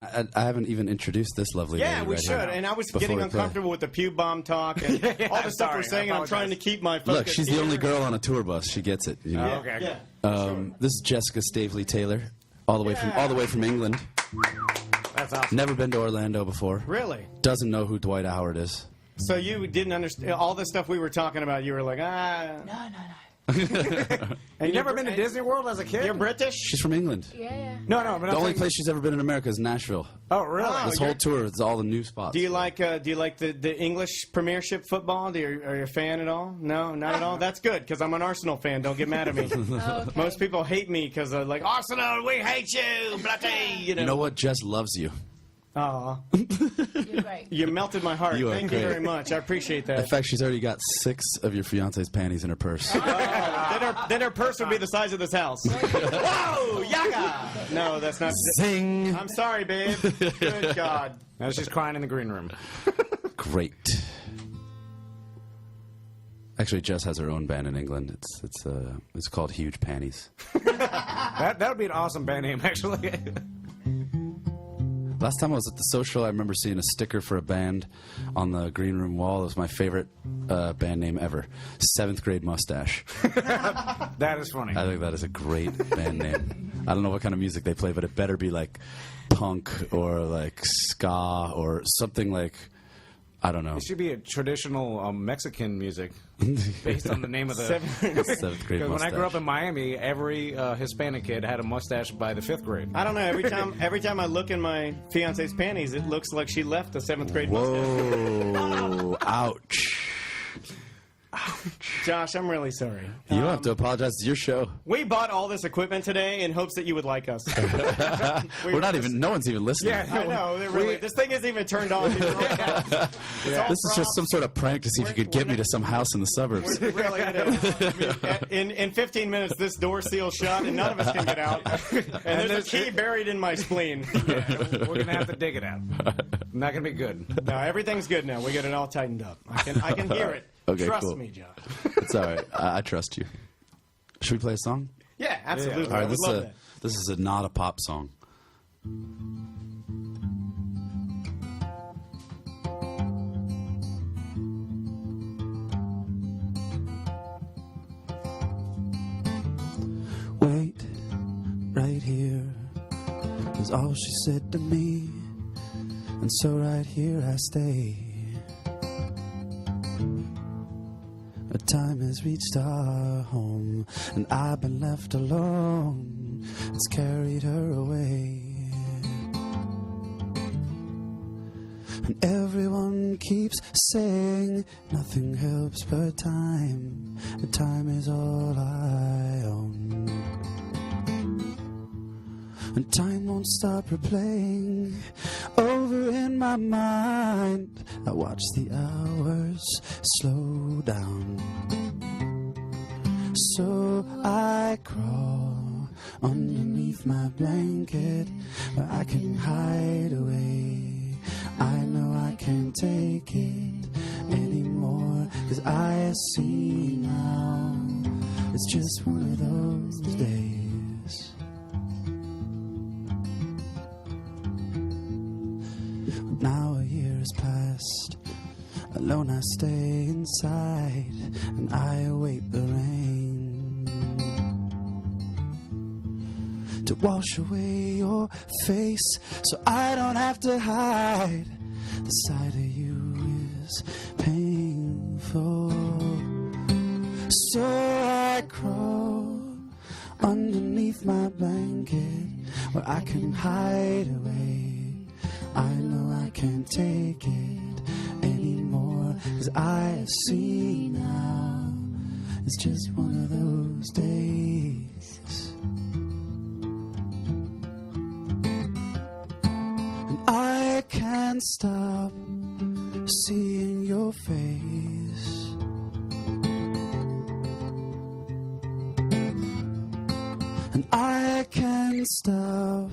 I haven't even introduced this lovely lady. Yeah, we right should. here And I was before getting we play. uncomfortable with the pew bomb talk and all the stuff we're saying. And I'm trying to keep my focus. Look, she's the only girl on a tour bus. She gets it. You know? Yeah. This is Jessica Stavely Taylor, all the way from England. That's awesome. Never been to Orlando before. Really? Doesn't know who Dwight Howard is. So you didn't understand all the stuff we were talking about. You were like, No. And you never been to Disney World as a kid? You're British? She's from England. Yeah. No. But The only place she's ever been in America is Nashville. Oh, really? This whole tour is all the new spots. Do you like the English Premiership football? Are you a fan at all? No, not at all. That's good because I'm an Arsenal fan. Don't get mad at me. Okay. Most people hate me because they're like, Arsenal, we hate you, bloody. You know what? Jess loves you. Aw. You're great. You melted my heart. You are Thank you great. very much. I appreciate that. In fact, she's already got 6 of your fiance's panties in her purse. Then her purse would be the size of this house. Whoa, yaga! No, that's not. Zing! I'm sorry, babe. Good God. Now she's crying in the green room. Great. Actually, Jess has her own band in England. It's called Huge Panties. That would be an awesome band name, actually. Last time I was at the social, I remember seeing a sticker for a band on the green room wall. It was my favorite band name ever. 7th Grade Mustache. That is funny. I think that is a great band name. I don't know what kind of music they play, but it better be like punk or like ska or something like, I don't know. It should be a traditional Mexican music based on the name of the... 7th Grade Because Mustache. when I grew up in Miami, every Hispanic kid had a mustache by the 5th grade. I don't know. Every time I look in my fiance's panties, it looks like she left the 7th grade mustache. Whoa. Ouch. Josh, I'm really sorry. You don't have to apologize. It's your show. We bought all this equipment today in hopes that you would like us. We're not even, no one's even listening. Yeah. I know. This thing isn't even turned on. This is just some sort of prank to see if you could get me to some house in the suburbs. Really, in 15 minutes, this door seals shut, and none of us can get out. And there's a key buried in my spleen. We're going to have to dig it out. Not going to be good. No, everything's good now. We got it all tightened up. I can hear it. Okay, Trust cool. me, Josh. It's all right. I trust you. Should we play a song? Yeah, absolutely. All right, I would love that. this is not a pop song. Wait, right here is all she said to me, and so right here I stay. A time has reached our home, and I've been left alone. It's carried her away. And everyone keeps saying nothing helps but time. But time is all I own. And time won't stop replaying over in my mind. I watch the hours slow down. So I crawl underneath my blanket where I can hide away. I know I can't take it anymore, 'cause I see now it's just one of those days. Now a year has passed, alone I stay inside, and I await the rain to wash away your face, so I don't have to hide. The sight of you is painful, so I crawl underneath my blanket where I can hide away. I know I can't take it anymore, 'cause I see now it's just one of those days. And I can't stop seeing your face. And I can't stop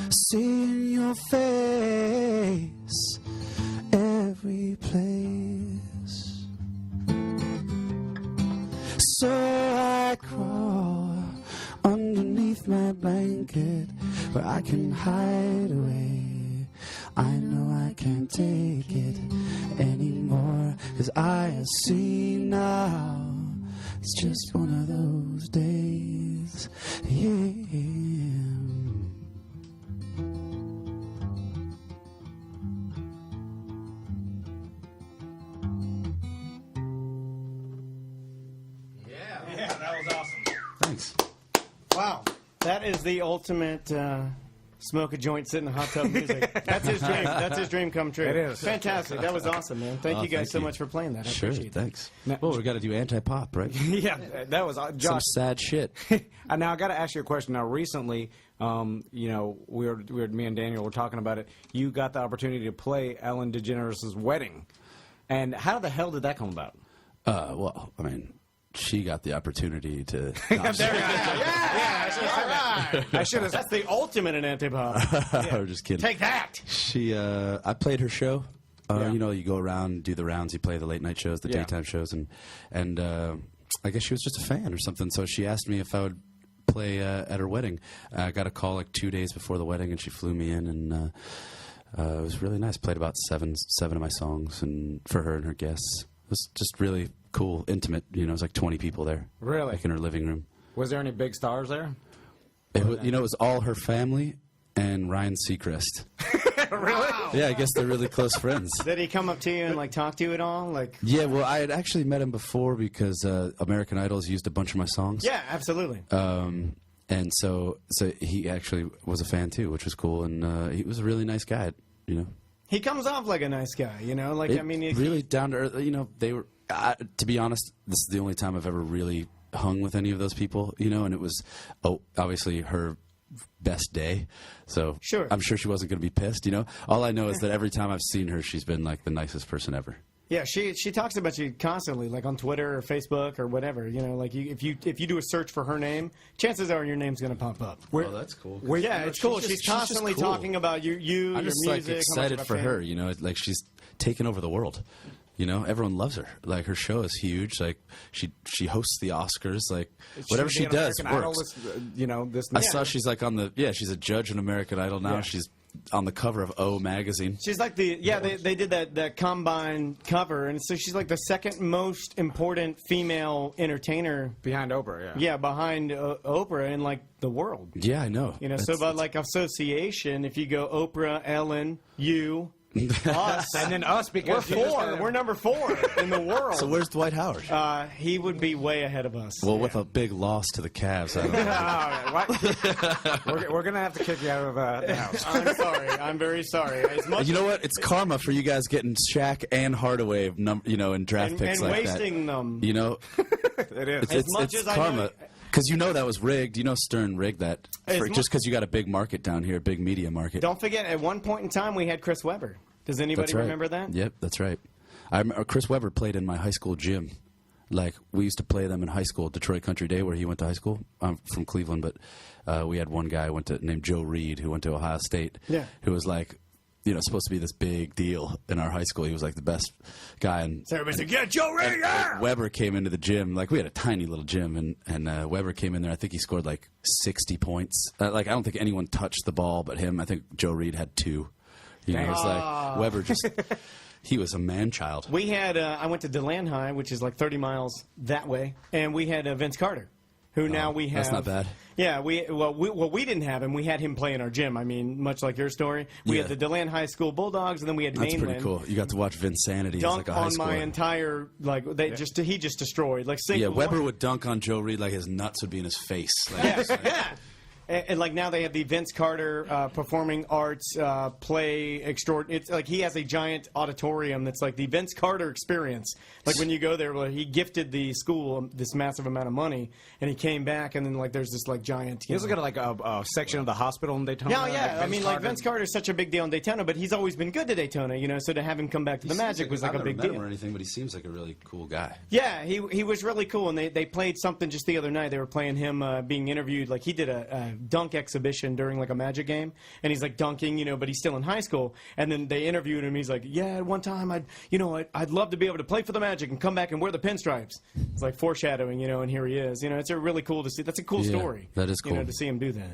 seeing your face every place. So I crawl underneath my blanket where I can hide away. I know I can't take it anymore, 'cause I see now it's just one of those days. Yeah. Yeah, that was awesome. Thanks. Wow. That is the ultimate smoke a joint, sit in a hot tub music. That's his dream. That's his dream come true. It is. Fantastic. That was awesome, man. Thank you guys thank so you. much for playing that. I Sure, appreciate thanks. Now- Well, we got to do anti-pop, right? Yeah, that was Some Josh. sad shit. Now I got to ask you a question. Now, recently, you know, me and Daniel were talking about it. You got the opportunity to play Ellen DeGeneres' wedding, and how the hell did that come about? Well, I mean, she got the opportunity to. I should have. That's the ultimate in anti-pop. I'm just kidding. Take that. She, I played her show. Yeah. You know, you go around, do the rounds, you play the late night shows, the Yeah. daytime shows, and I guess she was just a fan or something. So she asked me if I would play at her wedding. I got a call like 2 days before the wedding, and she flew me in, and it was really nice. Played about seven of my songs, and for her and her guests, it was just really cool, intimate. You know, it was like 20 people there, Really? like in her living room. Was there any big stars there? It was, you know, it was all her family and Ryan Seacrest. Really? Yeah, I guess they're really close friends. Did he come up to you and like talk to you at all? Like, Yeah, well, I had actually met him before because American Idol's used a bunch of my songs. yeah, absolutely. And so he actually was a fan too, which was cool. And he was a really nice guy, you know. He comes off like a nice guy, you know. Like, I mean, really down to earth. You know, they were. To be honest, this is the only time I've ever really hung with any of those people, you know. And it was obviously her best day, so Sure. I'm sure she wasn't going to be pissed, you know. All I know is that every time I've seen her, she's been like the nicest person ever. Yeah, she talks about you constantly, like on Twitter or Facebook or whatever. You know, like if you do a search for her name, chances are your name's going to pop up. That's cool. Yeah, it's cool. She's constantly talking about you, I'm your just music. like how much excited of a for fan. her, you know. Like she's taken over the world. You know, everyone loves her. Like her show is huge. Like she hosts the Oscars. Like whatever she Should be an does American works. Idol, you know, this. I saw she's like on the she's a judge in American Idol now. Yeah. She's on the cover of O magazine. She's like they did that Combine cover, and so she's like the second most important female entertainer. behind Oprah. Yeah. Yeah, behind Oprah in like the world. Yeah, I know. You know, so by like association, if you go Oprah, Ellen, you, us, And then us, because we're you just four. had- We're number 4 in the world. So where's Dwight Howard? He would be way ahead of us. Well, with a big loss to the Cavs. I don't know. we're gonna have to kick you out of the house. I'm sorry. I'm very sorry. As much You know what? It's karma for you guys getting Shaq and Hardaway, you know, in draft picks and like wasting that. them. You know, It is. it's, As much it's as I karma. know- Because you know that was rigged. You know Stern rigged that. Just because you got a big market down here, a big media market. Don't forget, at one point in time, we had Chris Webber. Does anybody That's right. remember that? Yep, that's right. I remember Chris Webber played in my high school gym. Like, we used to play them in high school, Detroit Country Day, where he went to high school. I'm from Cleveland, but we had one guy named Joe Reed who went to Ohio State. Yeah. Who was like, you know, supposed to be this big deal in our high school. He was like the best guy. And So everybody's like, yeah, Joe Reed, yeah! Weber came into the gym. Like, we had a tiny little gym, and Weber came in there. I think he scored like 60 points. Like, I don't think anyone touched the ball but him. I think Joe Reed had 2. You know, it was like Weber just he was a man-child. We had, I went to DeLand High, which is like 30 miles that way, and we had Vince Carter, who now we have. That's not bad. Yeah, we didn't have him. We had him play in our gym. I mean, much like your story. We Yeah. had the DeLand High School Bulldogs, and then we had That's Mainland. pretty cool. You got to watch Vinsanity as Dunk like a high on my schooler. entire, like, he just destroyed. Like, Yeah, Weber would dunk on Joe Reed like his nuts would be in his face. Like, Yeah. And like now they have the Vince Carter Performing Arts Play Extraordinary. It's like he has a giant auditorium that's like the Vince Carter experience. Like when you go there, well, he gifted the school this massive amount of money, and he came back, and then like there's this like giant. He also got like a section of the hospital in Daytona. Yeah. I mean, like Carter. Vince Carter is such a big deal in Daytona, but he's always been good to Daytona, you know. So to have him come back to the Magic was like a big deal. or anything, but he seems like a really cool guy. Yeah, he was really cool, and they played something just the other night. They were playing him being interviewed. Like he did a dunk exhibition during like a Magic game, and he's like dunking, you know, but he's still in high school. And then they interviewed him. He's like, yeah, at one time I'd love to be able to play for the Magic and come back and wear the pinstripes. It's like foreshadowing, you know. And here he is. You know, it's a really cool to see. That's a cool Yeah, story. that is You know, cool. to see him do that.